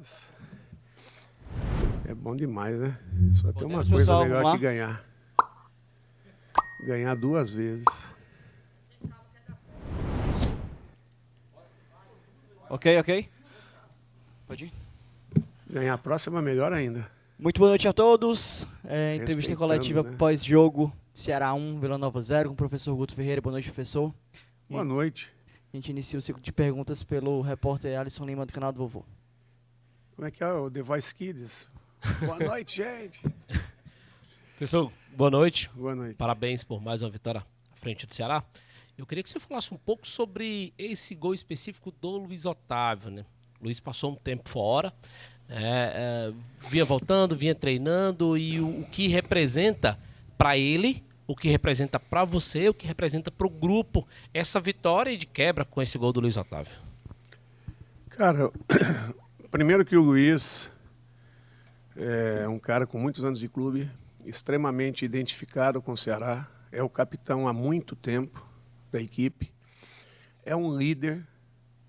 vezes. É bom demais, né? Só tem uma coisa pessoal, melhor que ganhar. Ganhar 2 vezes. Ok. Pode ir. Ganhar a próxima melhor ainda. Muito boa noite a todos. Entrevista Respeitando, coletiva né? pós-jogo Ceará 1, Vila Nova 0, com o professor Guto Ferreira. Boa noite, professor. Boa noite. A gente inicia o ciclo de perguntas pelo repórter Alisson Lima, do canal do Vovô. Como é que é o The Voice Kids? Boa noite, gente. Professor, boa noite. Boa noite. Parabéns por mais uma vitória à frente do Ceará. Eu queria que você falasse um pouco sobre esse gol específico do Luiz Otávio, né? O Luiz passou um tempo fora, vinha voltando, vinha treinando, e o que representa para ele, o que representa para você, o que representa para o grupo, essa vitória de quebra com esse gol do Luiz Otávio. Cara, primeiro que o Luiz é um cara com muitos anos de clube, extremamente identificado com o Ceará, é o capitão há muito tempo da equipe, é um líder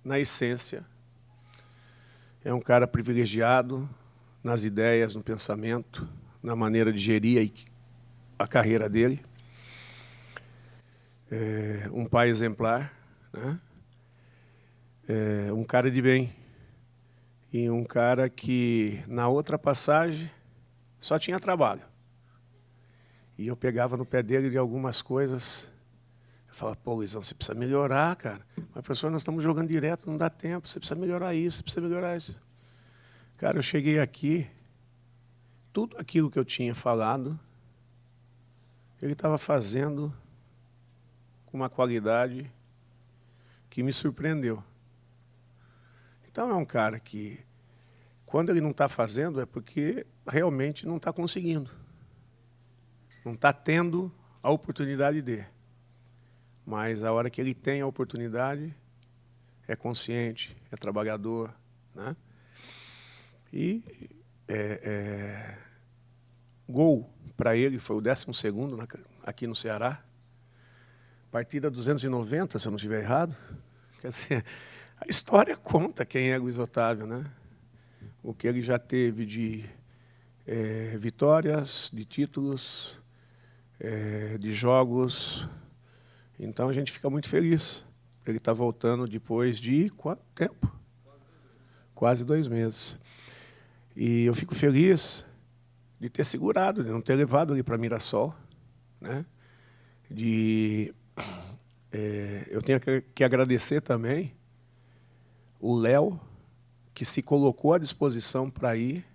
na essência, é um cara privilegiado nas ideias, no pensamento, na maneira de gerir a carreira dele, é um pai exemplar, né? É um cara de bem e um cara que na outra passagem só tinha trabalho. E eu pegava no pé dele de algumas coisas. Eu falava, pô, Luizão, você precisa melhorar, cara. Mas, professor, nós estamos jogando direto, não dá tempo. Você precisa melhorar isso, você precisa melhorar isso. Cara, eu cheguei aqui, tudo aquilo que eu tinha falado, ele estava fazendo com uma qualidade que me surpreendeu. Então, é um cara que, quando ele não está fazendo, é porque realmente não está conseguindo. Não está tendo a oportunidade de. Mas a hora que ele tem a oportunidade, é consciente, é trabalhador, né? E gol para ele foi o 12º aqui no Ceará. Partida 290, se eu não estiver errado. Quer dizer, a história conta quem é Luiz Otávio, né? O que ele já teve de vitórias, de títulos, de jogos. Então a gente fica muito feliz. Ele está voltando depois de quanto tempo? Quase 2 meses. E eu fico feliz de ter segurado, de não ter levado ele para Mirassol, né? Eu tenho que agradecer também o Léo, que se colocou à disposição para ir,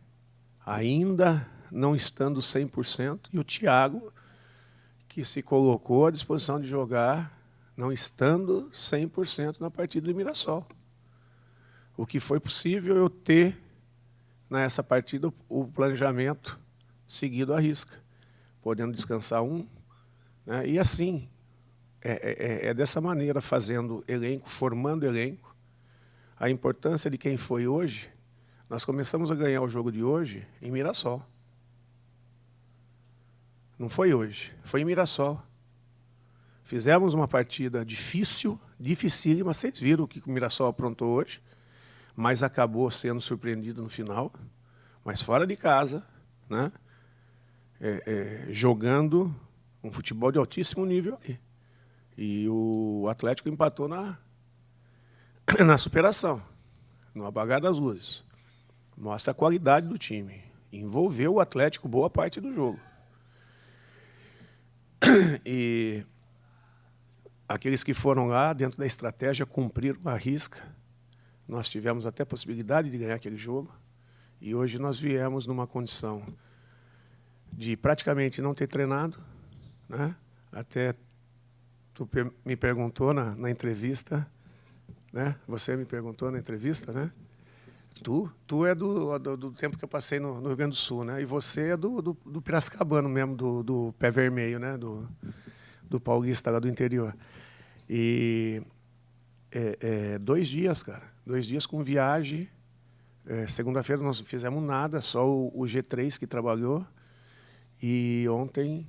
ainda não estando 100%, e o Thiago, que se colocou à disposição de jogar, não estando 100% na partida de Mirassol. O que foi possível eu ter, nessa partida, o planejamento seguido à risca, podendo descansar um, né? E assim, dessa maneira, fazendo elenco, formando elenco. A importância de quem foi hoje, nós começamos a ganhar o jogo de hoje em Mirassol. Não foi hoje, foi em Mirassol. Fizemos uma partida difícil, dificílima, vocês viram o que o Mirassol aprontou hoje, mas acabou sendo surpreendido no final, mas fora de casa, né? Jogando um futebol de altíssimo nível aí. E o Atlético empatou na superação, no apagar das luzes. Mostra a qualidade do time. Envolveu o Atlético boa parte do jogo. E aqueles que foram lá, dentro da estratégia, cumpriram a risca. Nós tivemos até a possibilidade de ganhar aquele jogo. E hoje nós viemos numa condição de praticamente não ter treinado, né? Até tu me perguntou na entrevista, né? Você me perguntou na entrevista, né? Tu é do tempo que eu passei no Rio Grande do Sul, né? E você é do Piracicabano mesmo, do Pé Vermelho, né? Do paulista lá do interior. E 2 dias, cara. 2 dias com viagem. Segunda-feira nós não fizemos nada, só o G3 que trabalhou. E ontem,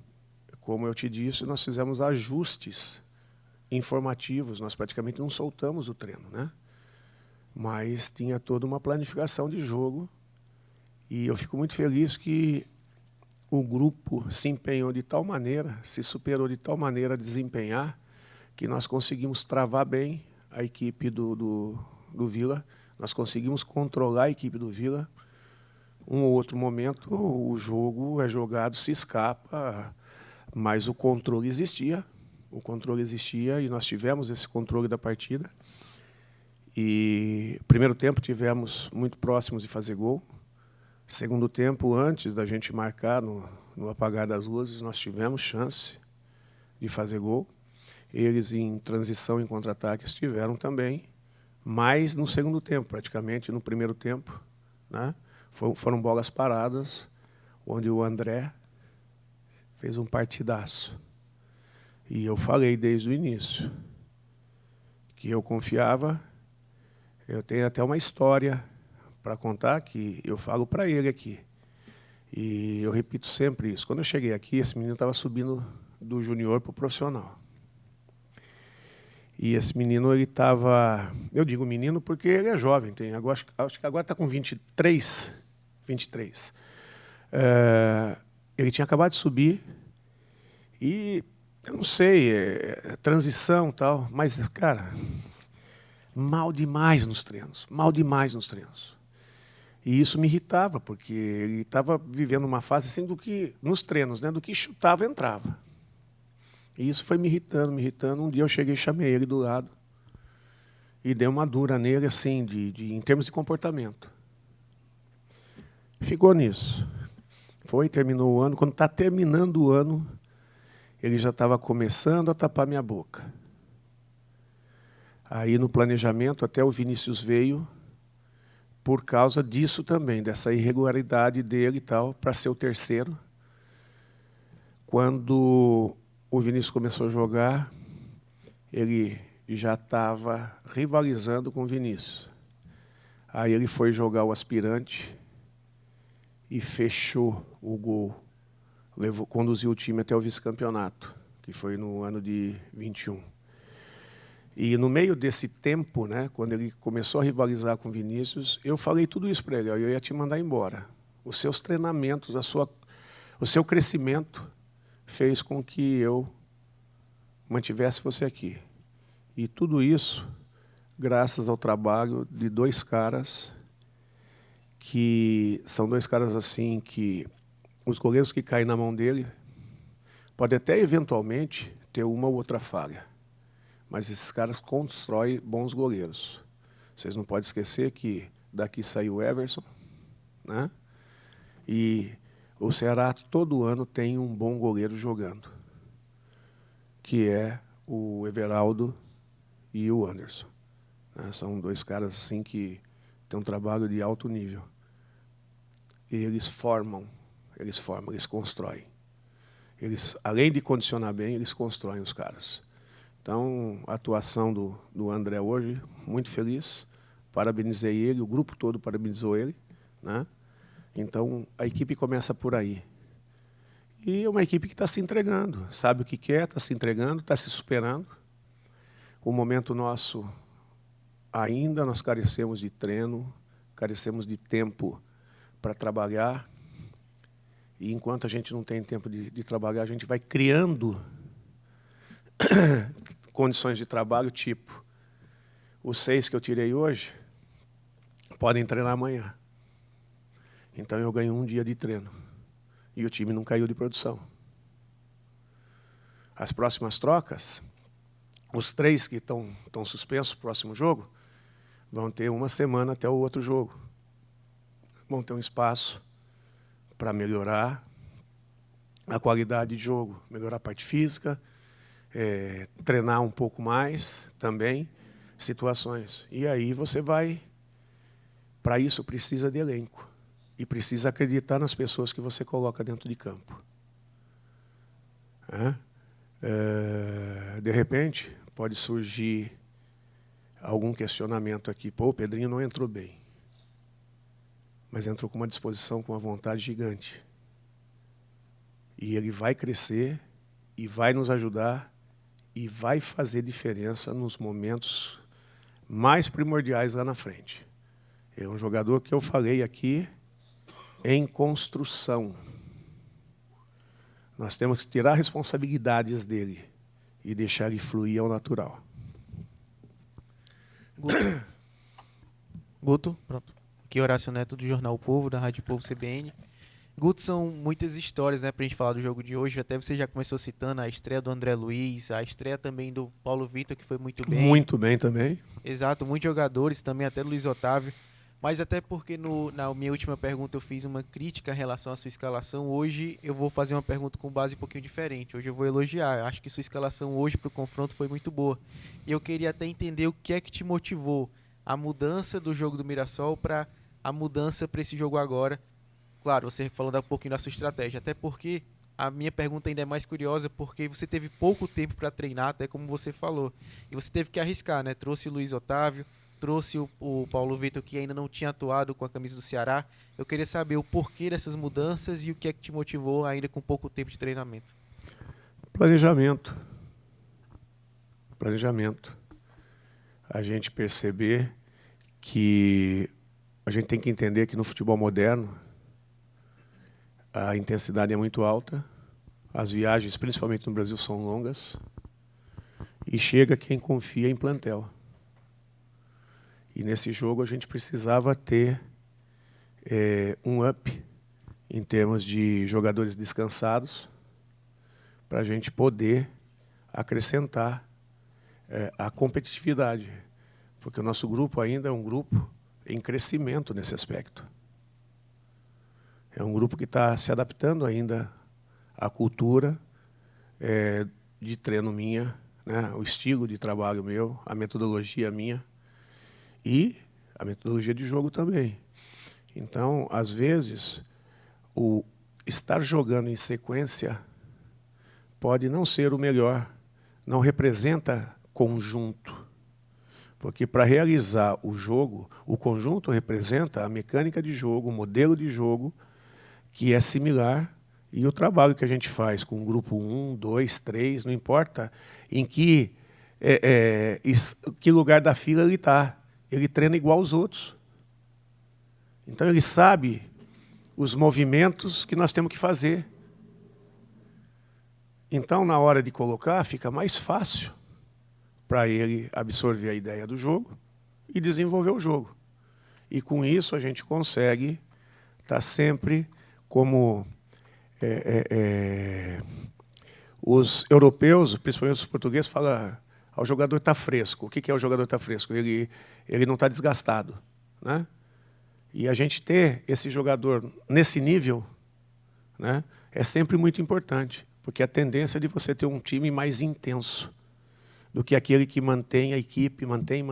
como eu te disse, nós fizemos ajustes informativos. Nós praticamente não soltamos o treino, né? mas tinha toda uma planificação de jogo. E eu fico muito feliz que o grupo se empenhou de tal maneira, se superou de tal maneira a desempenhar, que nós conseguimos travar bem a equipe do Vila, nós conseguimos controlar a equipe do Vila. Um ou outro momento, o jogo é jogado, se escapa, mas o controle existia. O controle existia e nós tivemos esse controle da partida. E primeiro tempo tivemos muito próximos de fazer gol. Segundo tempo, antes da gente marcar no apagar das luzes, nós tivemos chance de fazer gol. Eles, em transição, em contra-ataques, tiveram também, mas no segundo tempo, praticamente no primeiro tempo, né? Foram bolas paradas, onde o André fez um partidaço. E eu falei desde o início que eu confiava. Eu tenho até uma história para contar que eu falo para ele aqui. E eu repito sempre isso. Quando eu cheguei aqui, esse menino estava subindo do junior para o profissional. E esse menino, ele estava... Eu digo menino porque ele é jovem, acho que agora está com 23. Ele tinha acabado de subir e, eu não sei, transição e tal, mas, cara, mal demais nos treinos. E isso me irritava, porque ele estava vivendo uma fase assim do que, nos treinos, né, do que chutava, entrava. E isso foi me irritando. Um dia eu cheguei e chamei ele do lado e dei uma dura nele, assim, em termos de comportamento. Ficou nisso. Terminou o ano. Quando está terminando o ano, ele já estava começando a tapar minha boca. Aí, no planejamento, até o Vinícius veio por causa disso também, dessa irregularidade dele e tal, para ser o terceiro. Quando o Vinícius começou a jogar, ele já estava rivalizando com o Vinícius. Aí ele foi jogar o aspirante e fechou o gol. Conduziu o time até o vice-campeonato, que foi no ano de 21. E no meio desse tempo, né, quando ele começou a rivalizar com o Vinícius, eu falei tudo isso para ele: eu ia te mandar embora. Os seus treinamentos, o seu crescimento fez com que eu mantivesse você aqui. E tudo isso graças ao trabalho de dois caras que são dois caras assim que os goleiros que caem na mão dele podem até eventualmente ter uma ou outra falha, mas esses caras constroem bons goleiros. Vocês não podem esquecer que daqui saiu o Everson, né? E o Ceará todo ano tem um bom goleiro jogando, que é o Everaldo e o Anderson. São dois caras assim que têm um trabalho de alto nível. E eles formam, eles constroem. Eles, além de condicionar bem, eles constroem os caras. Então, a atuação do André hoje, muito feliz. Parabenizei ele, o grupo todo parabenizou ele, né? Então, a equipe começa por aí. E é uma equipe que está se entregando, sabe o que quer, está se entregando, está se superando. O momento nosso, ainda nós carecemos de treino, carecemos de tempo para trabalhar. E enquanto a gente não tem tempo de trabalhar, a gente vai criando condições de trabalho, tipo, os 6 que eu tirei hoje podem treinar amanhã. Então eu ganho um dia de treino. E o time não caiu de produção. As próximas trocas, os 3 que estão suspensos no próximo jogo, vão ter uma semana até o outro jogo. Vão ter um espaço para melhorar a qualidade de jogo, melhorar a parte física, treinar um pouco mais também, situações. E aí você vai... Para isso precisa de elenco. E precisa acreditar nas pessoas que você coloca dentro de campo. De repente, pode surgir algum questionamento aqui. Pô, o Pedrinho não entrou bem. Mas entrou com uma disposição, com uma vontade gigante. E ele vai crescer, e vai nos ajudar, e vai fazer diferença nos momentos mais primordiais lá na frente. É um jogador que eu falei aqui em construção. Nós temos que tirar responsabilidades dele e deixar ele fluir ao natural. Guto, pronto. Aqui é Horácio Neto do Jornal O Povo, da Rádio Povo CBN. Guto, são muitas histórias, né, pra gente falar do jogo de hoje. Até você já começou citando a estreia do André Luiz, a estreia também do Paulo Vitor, que foi muito bem. Muito bem também. Exato, muitos jogadores também, até Luiz Otávio. Mas até porque na minha última pergunta eu fiz uma crítica em relação à sua escalação, hoje eu vou fazer uma pergunta com base um pouquinho diferente. Hoje eu vou elogiar. Eu acho que sua escalação hoje para o confronto foi muito boa. E eu queria até entender o que é que te motivou a mudança do jogo do Mirassol para a mudança para esse jogo agora. Claro, você falando um pouquinho da sua estratégia, até porque a minha pergunta ainda é mais curiosa, porque você teve pouco tempo para treinar, até como você falou. E você teve que arriscar, né? Trouxe o Luiz Otávio, trouxe o Paulo Vitor, que ainda não tinha atuado com a camisa do Ceará. Eu queria saber o porquê dessas mudanças e o que é que te motivou ainda com pouco tempo de treinamento. Planejamento. Planejamento. A gente perceber que a gente tem que entender que no futebol moderno a intensidade é muito alta, as viagens, principalmente no Brasil, são longas, e chega quem confia em plantel. E nesse jogo a gente precisava ter um up em termos de jogadores descansados para a gente poder acrescentar a competitividade, porque o nosso grupo ainda é um grupo em crescimento nesse aspecto. É um grupo que está se adaptando ainda à cultura de treino minha, né, o estilo de trabalho meu, a metodologia minha e a metodologia de jogo também. Então, às vezes, o estar jogando em sequência pode não ser o melhor, não representa conjunto. Porque para realizar o jogo, o conjunto representa a mecânica de jogo, o modelo de jogo, que é similar, e o trabalho que a gente faz com o grupo 1, 2, 3, não importa em que lugar da fila ele está. Ele treina igual aos outros. Então ele sabe os movimentos que nós temos que fazer. Então, na hora de colocar, fica mais fácil para ele absorver a ideia do jogo e desenvolver o jogo. E com isso a gente consegue estar sempre como os europeus, principalmente os portugueses, falam: o jogador está fresco. O que é o jogador está fresco? Ele não está desgastado, né? E a gente ter esse jogador nesse nível, né, é sempre muito importante, porque a tendência é de você ter um time mais intenso do que aquele que mantém a equipe, mantém,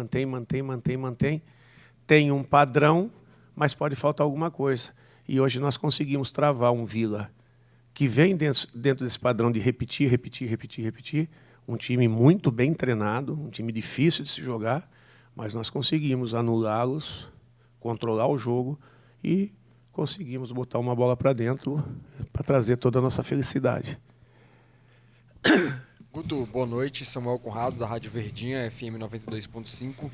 tem um padrão, mas pode faltar alguma coisa. E hoje nós conseguimos travar um Vila que vem dentro desse padrão de repetir, um time muito bem treinado, um time difícil de se jogar, mas nós conseguimos anulá-los, controlar o jogo e conseguimos botar uma bola para dentro para trazer toda a nossa felicidade. Guto, boa noite. Samuel Conrado, da Rádio Verdinha, FM 92.5.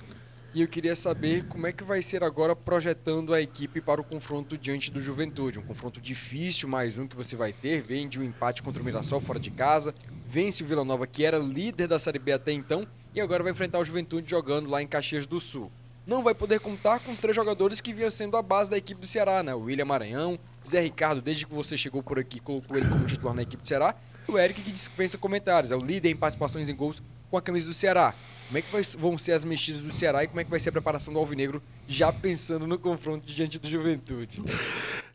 E eu queria saber como é que vai ser agora projetando a equipe para o confronto diante do Juventude. Um confronto difícil, mais um que você vai ter. Vem de um empate contra o Mirassol fora de casa. Vence o Vila Nova, que era líder da Série B até então. E agora vai enfrentar o Juventude jogando lá em Caxias do Sul. Não vai poder contar com 3 jogadores que vinham sendo a base da equipe do Ceará, né? O William Maranhão, Zé Ricardo, desde que você chegou por aqui, colocou ele como titular na equipe do Ceará. E o Eric, que dispensa comentários, é o líder em participações em gols com a camisa do Ceará. Como é que vão ser as mexidas do Ceará e como é que vai ser a preparação do Alvinegro, já pensando no confronto diante do Juventude?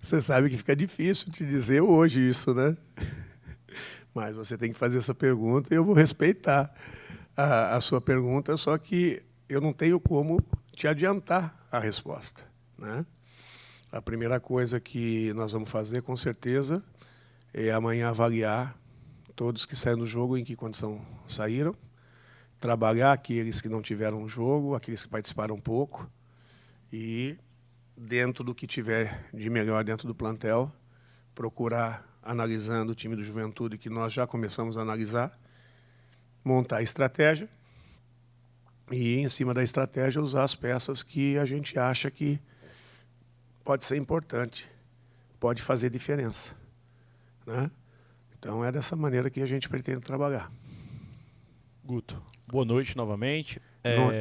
Você sabe que fica difícil te dizer hoje isso, né? Mas você tem que fazer essa pergunta e eu vou respeitar a sua pergunta, só que eu não tenho como te adiantar a resposta, né? A primeira coisa que nós vamos fazer, com certeza, é amanhã avaliar todos que saíram do jogo, em que condição saíram, trabalhar aqueles que não tiveram jogo, aqueles que participaram pouco, e, dentro do que tiver de melhor dentro do plantel, procurar, analisando o time do Juventude, que nós já começamos a analisar, montar a estratégia e, em cima da estratégia, usar as peças que a gente acha que pode ser importante, pode fazer diferença, né? Então, é dessa maneira que a gente pretende trabalhar. Guto, boa noite novamente.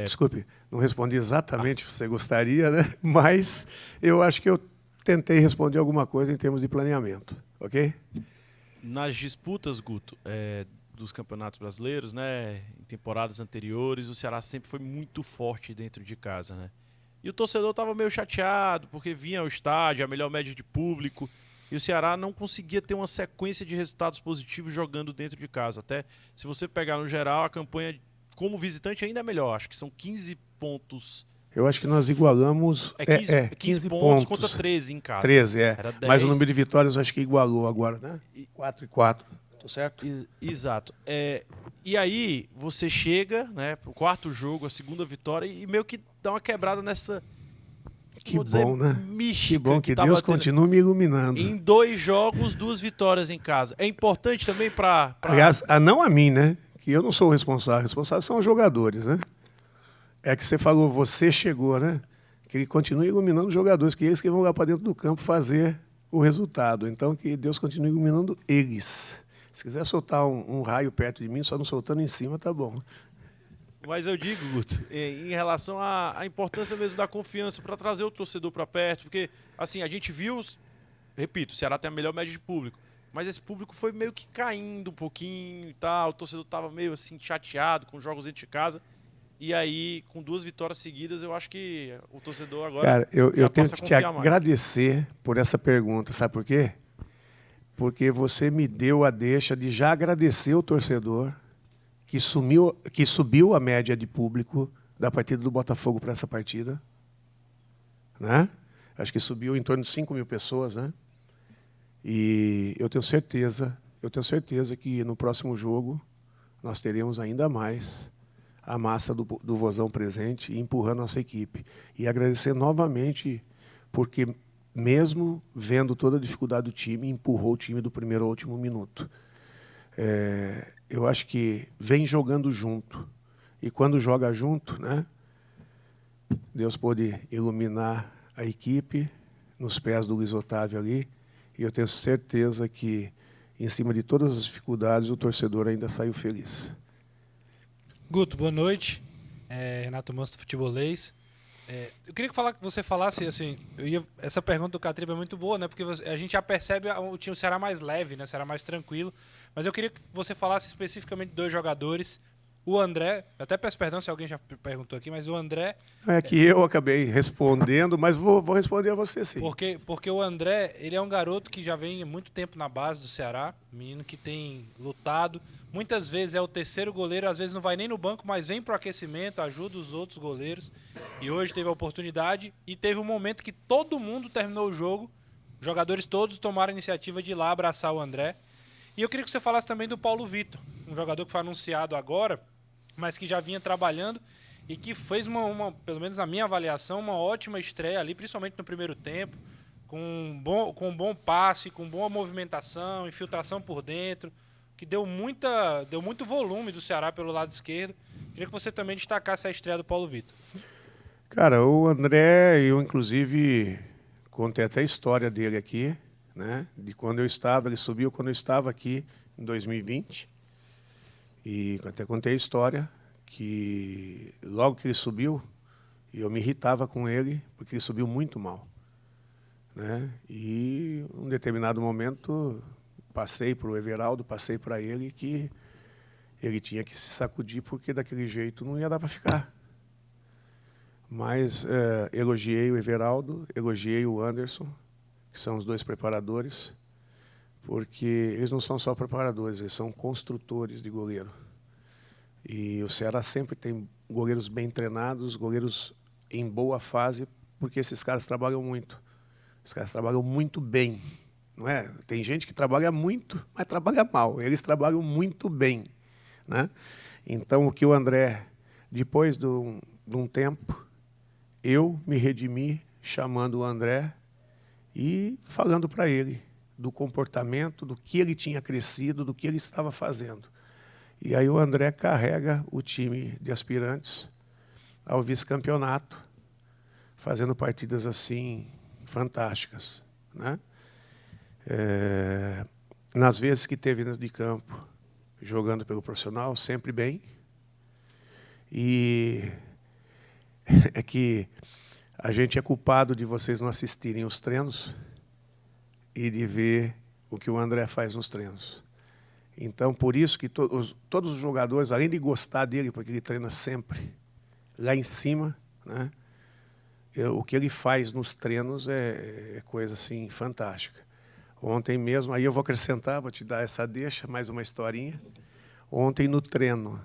Desculpe, não respondi exatamente o que você gostaria, né? Mas eu acho que eu tentei responder alguma coisa em termos de planeamento, ok? Nas disputas, Guto, dos campeonatos brasileiros, né, em temporadas anteriores, o Ceará sempre foi muito forte dentro de casa, né? E o torcedor estava meio chateado, porque vinha ao estádio, a melhor média de público, e o Ceará não conseguia ter uma sequência de resultados positivos jogando dentro de casa. Até se você pegar no geral, a campanha como visitante ainda é melhor. Acho que são 15 pontos. Eu acho que nós igualamos 15 pontos contra 13 em casa. 13, Era 10. Mas o número de vitórias eu acho que igualou agora, né? 4-4. Tô certo? Exato. E aí você chega, né, pro quarto jogo, a segunda vitória, e meio que dá uma quebrada nessa... Que bom, né? Mística, que bom que tava Deus tendo. continue me iluminando. Em 2 jogos, 2 vitórias em casa. É importante também para... Aliás, não a mim, né? Que eu não sou o responsável. Responsáveis são os jogadores, né? É que você falou, você chegou, né? Que ele continue iluminando os jogadores, que eles que vão lá para dentro do campo fazer o resultado. Então, que Deus continue iluminando eles. Se quiser soltar um raio perto de mim, só não soltando em cima, tá bom. Mas eu digo, Guto, em relação à importância mesmo da confiança para trazer o torcedor para perto, porque, assim, a gente viu, repito, o Ceará tem a melhor média de público, mas esse público foi meio que caindo um pouquinho e tal, o torcedor estava meio assim chateado com os jogos dentro de casa, e aí, com 2 vitórias seguidas, eu acho que o torcedor agora... Cara, eu tenho que te mais. agradecer por essa pergunta, sabe por quê? Porque você me deu a deixa de já agradecer o torcedor que subiu a média de público da partida do Botafogo para essa partida, né? Acho que subiu em torno de 5 mil pessoas, né? E eu tenho certeza que no próximo jogo nós teremos ainda mais a massa do Vozão presente, empurrando nossa equipe. E agradecer novamente, porque mesmo vendo toda a dificuldade do time, empurrou o time do primeiro ao último minuto. Eu acho que vem jogando junto. E quando joga junto, né, Deus pôde iluminar a equipe nos pés do Luiz Otávio ali. E eu tenho certeza que, em cima de todas as dificuldades, o torcedor ainda saiu feliz. Guto, boa noite. Renato Manso, do Futebolês. Eu queria que você falasse, assim, essa pergunta do Catriba é muito boa, né? Porque a gente já percebe o Ceará mais leve, né? O Ceará mais tranquilo. Mas eu queria que você falasse especificamente de 2 jogadores. O André, eu até peço perdão se alguém já perguntou aqui, mas o André... É que eu acabei respondendo, mas vou responder a você sim. Porque o André, ele é um garoto que já vem há muito tempo na base do Ceará, menino que tem lutado. Muitas vezes é o terceiro goleiro, às vezes não vai nem no banco, mas vem pro aquecimento, ajuda os outros goleiros. E hoje teve a oportunidade e teve um momento que todo mundo terminou o jogo, os jogadores todos tomaram a iniciativa de ir lá abraçar o André. E eu queria que você falasse também do Paulo Vitor, um jogador que foi anunciado agora, mas que já vinha trabalhando e que fez pelo menos na minha avaliação, uma ótima estreia ali, principalmente no primeiro tempo, com um bom passe, com boa movimentação, infiltração por dentro, que deu muito volume do Ceará pelo lado esquerdo. Queria que você também destacasse a estreia do Paulo Vitor. Cara, o André, eu inclusive contei até a história dele aqui, né? De quando ele subiu quando eu estava aqui em 2020. E até contei a história que logo que ele subiu, eu me irritava com ele, porque ele subiu muito mal, né? E em um determinado momento passei para o Everaldo, passei para ele que ele tinha que se sacudir, porque daquele jeito não ia dar para ficar. Mas elogiei o Everaldo, elogiei o Anderson, que são os 2 preparadores, porque eles não são só preparadores, eles são construtores de goleiro. E o Ceará sempre tem goleiros bem treinados, goleiros em boa fase, porque esses caras trabalham muito. Os caras trabalham muito bem, não é? Tem gente que trabalha muito, mas trabalha mal. Eles trabalham muito bem, né? Então, o que o André, depois de um tempo, eu me redimi chamando o André e falando para ele do comportamento, do que ele tinha crescido, do que ele estava fazendo. E aí o André carrega o time de aspirantes ao vice-campeonato, fazendo partidas assim fantásticas, né? Nas vezes que teve dentro de campo, jogando pelo profissional, sempre bem. E é que a gente é culpado de vocês não assistirem os treinos e de ver o que o André faz nos treinos. Então, por isso que todos os jogadores, além de gostar dele, porque ele treina sempre lá em cima, né? O que ele faz nos treinos é coisa assim fantástica. Ontem mesmo, aí eu vou acrescentar, vou te dar essa deixa, mais uma historinha. Ontem no treino,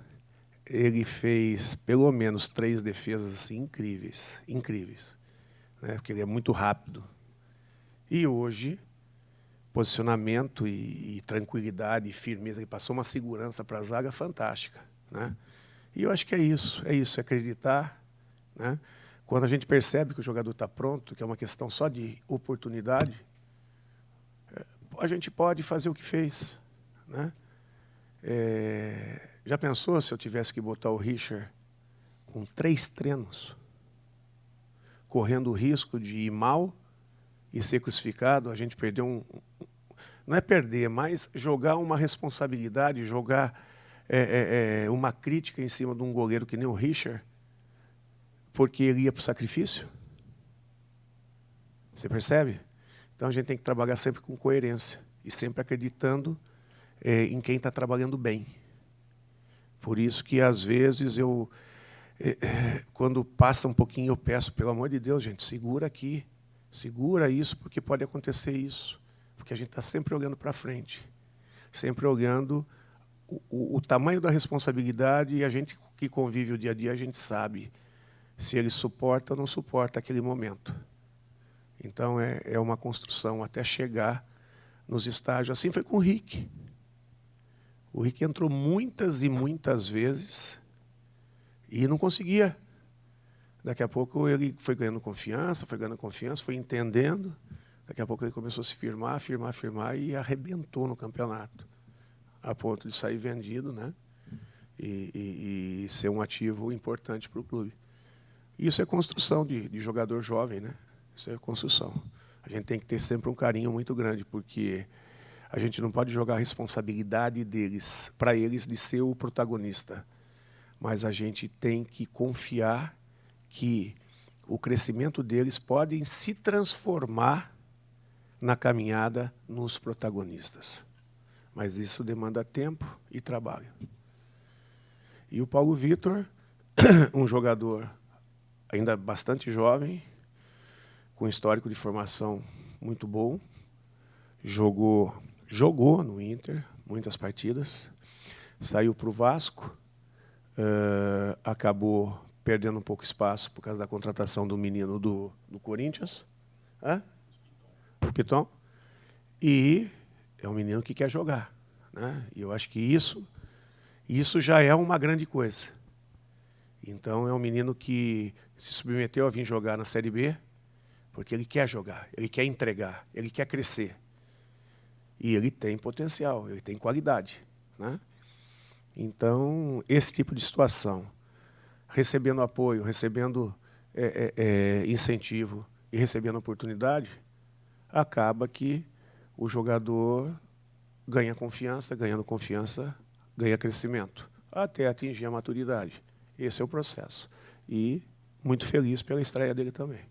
ele fez pelo menos 3 defesas assim, incríveis, né? Porque ele é muito rápido. E hoje, posicionamento e tranquilidade e firmeza, ele passou uma segurança para a zaga fantástica, né? E eu acho que é isso, é acreditar, né? Quando a gente percebe que o jogador está pronto, que é uma questão só de oportunidade, a gente pode fazer o que fez, né? Já pensou se eu tivesse que botar o Richard com 3 treinos, correndo o risco de ir mal e ser crucificado? A gente perdeu não é perder, mas jogar uma responsabilidade, jogar uma crítica em cima de um goleiro que nem o Richard, porque ele ia para o sacrifício? Você percebe? Então a gente tem que trabalhar sempre com coerência e sempre acreditando em quem está trabalhando bem. Por isso que, às vezes, quando passa um pouquinho, eu peço, pelo amor de Deus, gente, segura aqui, segura isso, porque pode acontecer isso. Porque a gente está sempre olhando para frente, sempre olhando o tamanho da responsabilidade, e a gente que convive o dia a dia, a gente sabe se ele suporta ou não suporta aquele momento. Então, é uma construção até chegar nos estágios. Assim foi com o Rick. O Rick entrou muitas e muitas vezes e não conseguia. Daqui a pouco ele foi ganhando confiança, foi entendendo. Daqui a pouco ele começou a se firmar e arrebentou no campeonato, a ponto de sair vendido, né? E ser um ativo importante para o clube. Isso é construção de jogador jovem, né? Isso é construção. A gente tem que ter sempre um carinho muito grande, porque a gente não pode jogar a responsabilidade deles, para eles, de ser o protagonista. Mas a gente tem que confiar que o crescimento deles pode se transformar na caminhada nos protagonistas. Mas isso demanda tempo e trabalho. E o Paulo Vitor, um jogador ainda bastante jovem, com histórico de formação muito bom, jogou no Inter muitas partidas, saiu para o Vasco, acabou perdendo um pouco espaço por causa da contratação do menino do Corinthians, o Piton, e é um menino que quer jogar, né? E eu acho que isso já é uma grande coisa. Então, é um menino que se submeteu a vir jogar na Série B, porque ele quer jogar, ele quer entregar, ele quer crescer. E ele tem potencial, ele tem qualidade, né? Então, esse tipo de situação, recebendo apoio, recebendo incentivo e recebendo oportunidade, acaba que o jogador ganha confiança, ganhando confiança, ganha crescimento, até atingir a maturidade. Esse é o processo. E muito feliz pela estreia dele também.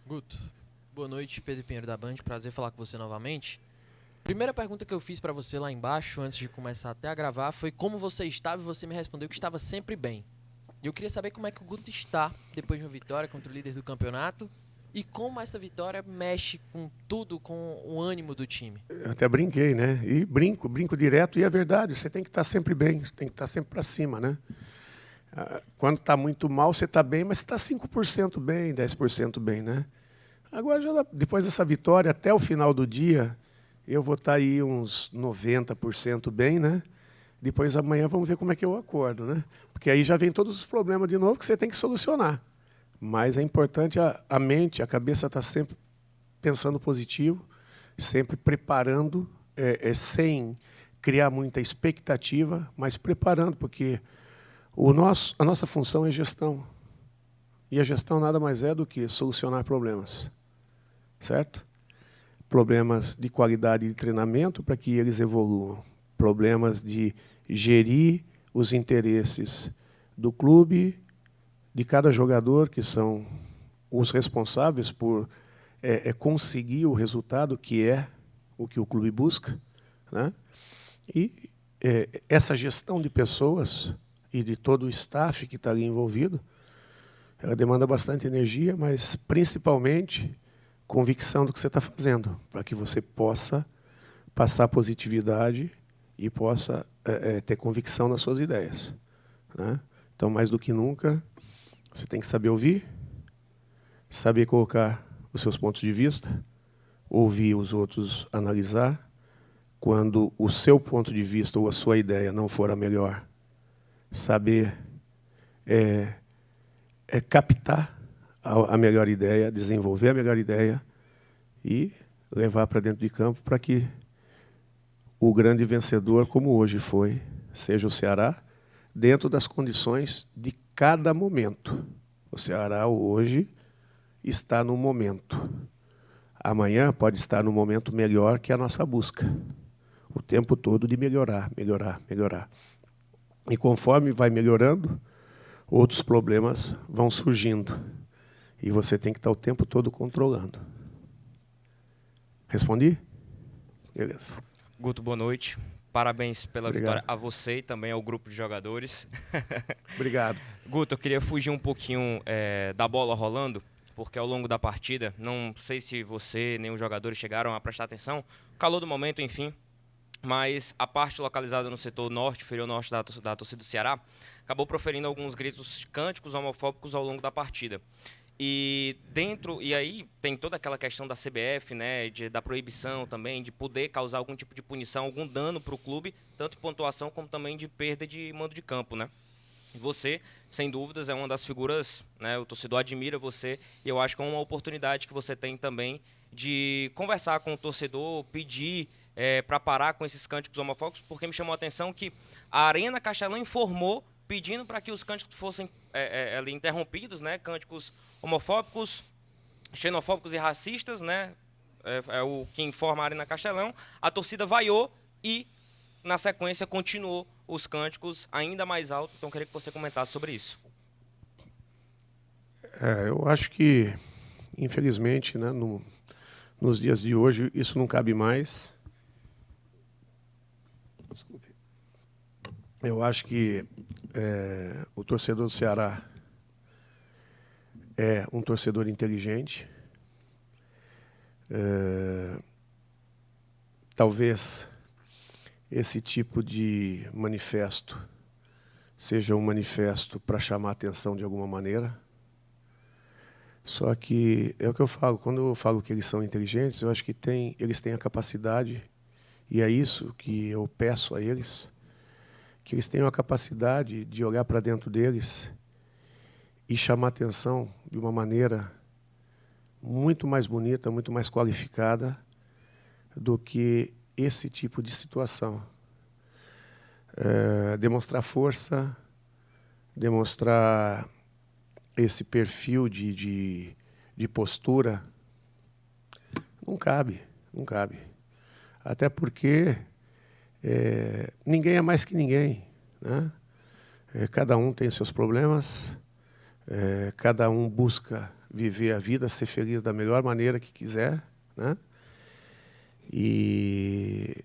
Guto, boa noite, Pedro Pinheiro da Band, prazer falar com você novamente. Primeira pergunta que eu fiz para você lá embaixo, antes de começar até a gravar, foi como você estava, e você me respondeu que estava sempre bem. E eu queria saber como é que o Guto está depois de uma vitória contra o líder do campeonato e como essa vitória mexe com tudo, com o ânimo do time. Eu até brinquei, né? E brinco direto, e é verdade, você tem que estar sempre bem, você tem que estar sempre para cima, né? Quando está muito mal, você está bem, mas você está 5% bem, 10% bem, né? Agora, depois dessa vitória, até o final do dia, eu vou estar aí uns 90% bem, né? Depois, amanhã, vamos ver como é que eu acordo, né? Porque aí já vem todos os problemas de novo que você tem que solucionar. Mas é importante a mente, a cabeça estar sempre pensando positivo, sempre preparando, sem criar muita expectativa, mas preparando, porque a nossa função é gestão. E a gestão nada mais é do que solucionar problemas, certo? Problemas de qualidade de treinamento para que eles evoluam. Problemas de gerir os interesses do clube, de cada jogador, que são os responsáveis por conseguir o resultado que é o que o clube busca, né? E essa gestão de pessoas e de todo o staff que está ali envolvido, ela demanda bastante energia, mas principalmente convicção do que você está fazendo, para que você possa passar positividade e possa ter convicção nas suas ideias, né? Então, mais do que nunca, você tem que saber ouvir, saber colocar os seus pontos de vista, ouvir os outros analisar. Quando o seu ponto de vista ou a sua ideia não for a melhor, saber captar a melhor ideia, desenvolver a melhor ideia e levar para dentro de campo para que o grande vencedor, como hoje foi, seja o Ceará, dentro das condições de cada momento. O Ceará hoje está no momento. Amanhã pode estar no momento melhor que a nossa busca. O tempo todo de melhorar, melhorar, melhorar. E conforme vai melhorando, outros problemas vão surgindo. E você tem que estar o tempo todo controlando. Respondi? Beleza. Guto, boa noite. Parabéns pela Obrigado. vitória a você e também ao grupo de jogadores. Obrigado. Guto, eu queria fugir um pouquinho da bola rolando, porque ao longo da partida, não sei se você nem os jogadores chegaram a prestar atenção, calor do momento, enfim, mas a parte localizada no setor norte, inferior norte da torcida do Ceará, acabou proferindo alguns gritos, cânticos homofóbicos ao longo da partida. E aí tem toda aquela questão da CBF, né, da proibição também, de poder causar algum tipo de punição, algum dano para o clube, tanto em pontuação como também de perda de mando de campo, né? E você, sem dúvidas, é uma das figuras, né, o torcedor admira você, e eu acho que é uma oportunidade que você tem também de conversar com o torcedor, pedir para parar com esses cânticos homofóbicos, porque me chamou a atenção que a Arena Castelão informou pedindo para que os cânticos fossem ali interrompidos, né? Cânticos homofóbicos, xenofóbicos e racistas, né? É o que informa a Arena Castelão. A torcida vaiou e, na sequência, continuou os cânticos ainda mais alto. Então, eu queria que você comentasse sobre isso. Eu acho que, infelizmente, né, nos dias de hoje, isso não cabe mais. Desculpe. Eu acho que o torcedor do Ceará é um torcedor inteligente. Talvez esse tipo de manifesto seja um manifesto para chamar a atenção de alguma maneira. Só que é o que eu falo, quando eu falo que eles são inteligentes, eu acho que eles têm a capacidade, e é isso que eu peço a eles, que eles tenham a capacidade de olhar para dentro deles e chamar atenção de uma maneira muito mais bonita, muito mais qualificada do que esse tipo de situação. Demonstrar força, demonstrar esse perfil de postura, não cabe, não cabe. Até porque ninguém é mais que ninguém, né? Cada um tem seus problemas, cada um busca viver a vida, ser feliz da melhor maneira que quiser, né? E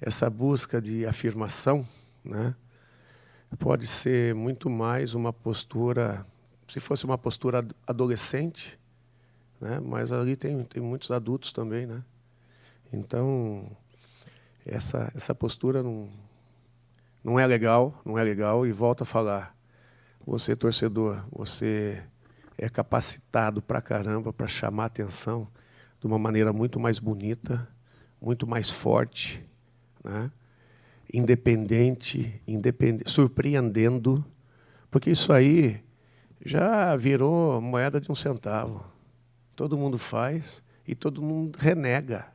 essa busca de afirmação, né, pode ser muito mais uma postura, se fosse uma postura adolescente, né, mas ali tem muitos adultos também, né? Então, essa postura não é legal, não é legal, e volto a falar, você torcedor, você é capacitado pra caramba para chamar a atenção de uma maneira muito mais bonita, muito mais forte, né? Independente, surpreendendo, porque isso aí já virou moeda de 1 centavo. Todo mundo faz e todo mundo renega,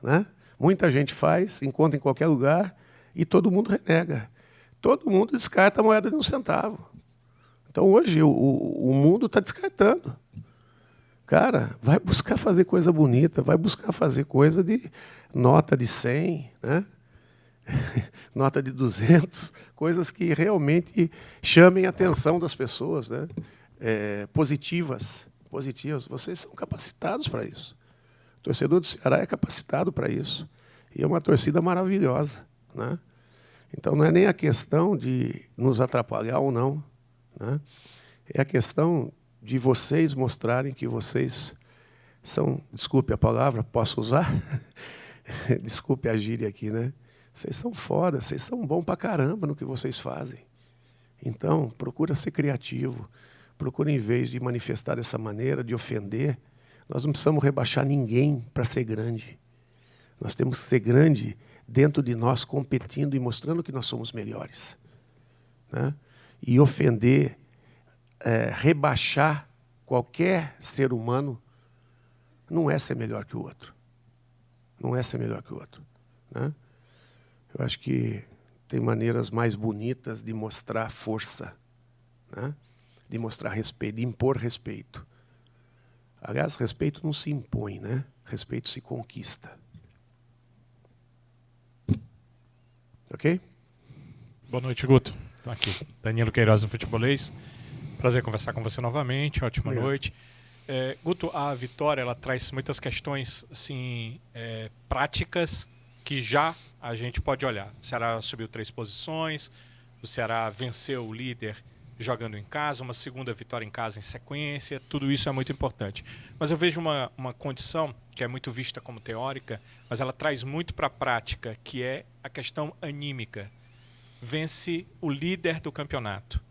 né? Muita gente faz, encontra em qualquer lugar e todo mundo renega. Todo mundo descarta a moeda de 1 centavo. Então, hoje, o mundo está descartando. Cara, vai buscar fazer coisa bonita, vai buscar fazer coisa de nota de 100, né? Nota de 200, coisas que realmente chamem a atenção das pessoas, né? Positivas. Vocês são capacitados para isso. O torcedor do Ceará é capacitado para isso. E é uma torcida maravilhosa, né? Então, não é nem a questão de nos atrapalhar ou não, né? É a questão de vocês mostrarem que vocês são, desculpe a palavra, posso usar? Desculpe a gíria aqui, né? Vocês são foda, vocês são bons pra caramba no que vocês fazem. Então, procura ser criativo, procura, em vez de manifestar dessa maneira, de ofender, nós não precisamos rebaixar ninguém para ser grande. Nós temos que ser grande dentro de nós, competindo e mostrando que nós somos melhores, né? E ofender, rebaixar qualquer ser humano não é ser melhor que o outro. Não é ser melhor que o outro, né? Eu acho que tem maneiras mais bonitas de mostrar força, né? De mostrar respeito, de impor respeito. Aliás, respeito não se impõe, né? Respeito se conquista. Ok? Boa noite, Guto. Tô aqui, Danilo Queiroz do Futebolês. Prazer conversar com você novamente. Ótima noite. Guto, a vitória ela traz muitas questões assim, práticas que já a gente pode olhar. O Ceará subiu 3 posições, o Ceará venceu o líder jogando em casa, uma segunda vitória em casa em sequência, tudo isso é muito importante. Mas eu vejo uma condição que é muito vista como teórica, mas ela traz muito para a prática, que é a questão anímica. Vence o líder do campeonato.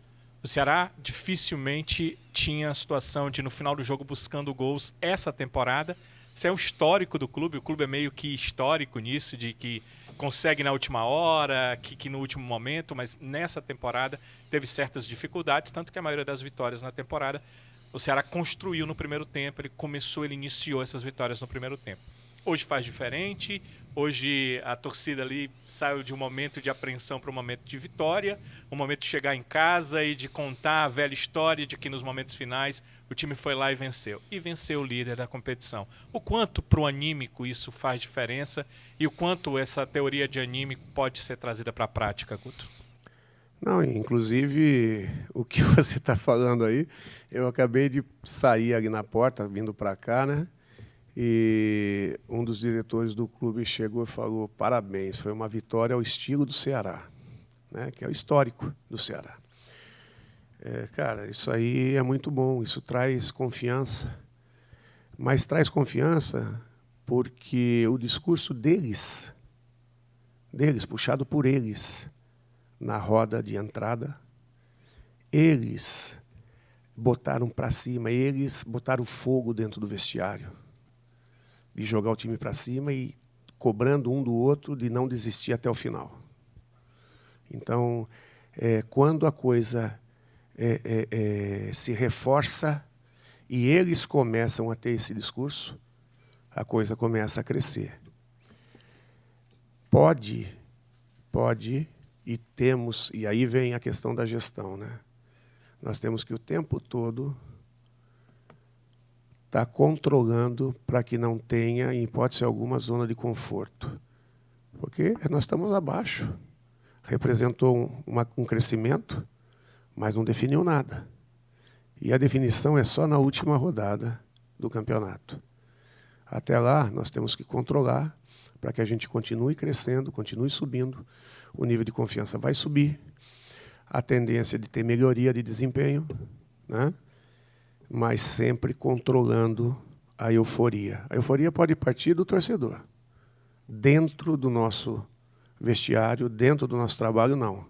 O Ceará dificilmente tinha a situação de, no final do jogo, buscando gols essa temporada. Isso é um histórico do clube, o clube é meio que histórico nisso, de que consegue na última hora, que no último momento, mas nessa temporada teve certas dificuldades, tanto que a maioria das vitórias na temporada o Ceará construiu no primeiro tempo, ele iniciou essas vitórias no primeiro tempo. Hoje faz diferente, hoje a torcida ali saiu de um momento de apreensão para um momento de vitória, um momento de chegar em casa e de contar a velha história de que nos momentos finais o time foi lá e venceu. E venceu o líder da competição. O quanto para o anímico isso faz diferença e o quanto essa teoria de anímico pode ser trazida para a prática, Guto? Não, inclusive, o que você está falando aí, eu acabei de sair ali na porta, vindo para cá, né? E um dos diretores do clube chegou e falou: parabéns, foi uma vitória ao estilo do Ceará, né? Que é o histórico do Ceará. Cara, isso aí é muito bom, isso traz confiança. Mas traz confiança porque o discurso deles, puxado por eles, na roda de entrada, eles botaram para cima, eles botaram fogo dentro do vestiário, de jogar o time para cima e cobrando um do outro de não desistir até o final. Então, quando a coisa se reforça e eles começam a ter esse discurso, a coisa começa a crescer. Pode, e temos, e aí vem a questão da gestão, né? Nós temos que o tempo todo estar controlando para que não tenha, em hipótese alguma, zona de conforto. Porque nós estamos abaixo. Representou um crescimento, mas não definiu nada. E a definição é só na última rodada do campeonato. Até lá, nós temos que controlar para que a gente continue crescendo, continue subindo. O nível de confiança vai subir. A tendência de ter melhoria de desempenho, né? Mas sempre controlando a euforia. A euforia pode partir do torcedor. Dentro do nosso vestiário, dentro do nosso trabalho, não.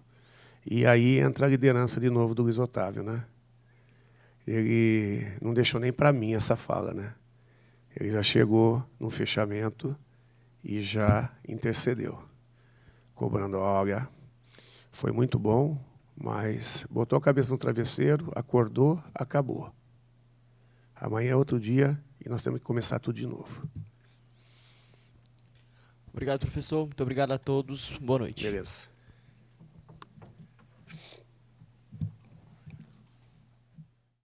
E aí entra a liderança de novo do Luiz Otávio, né? Ele não deixou nem para mim essa fala, né? Ele já chegou no fechamento e já intercedeu, cobrando: olha, foi muito bom, mas botou a cabeça no travesseiro, acordou, acabou. Amanhã é outro dia e nós temos que começar tudo de novo. Obrigado, professor. Muito obrigado a todos. Boa noite. Beleza.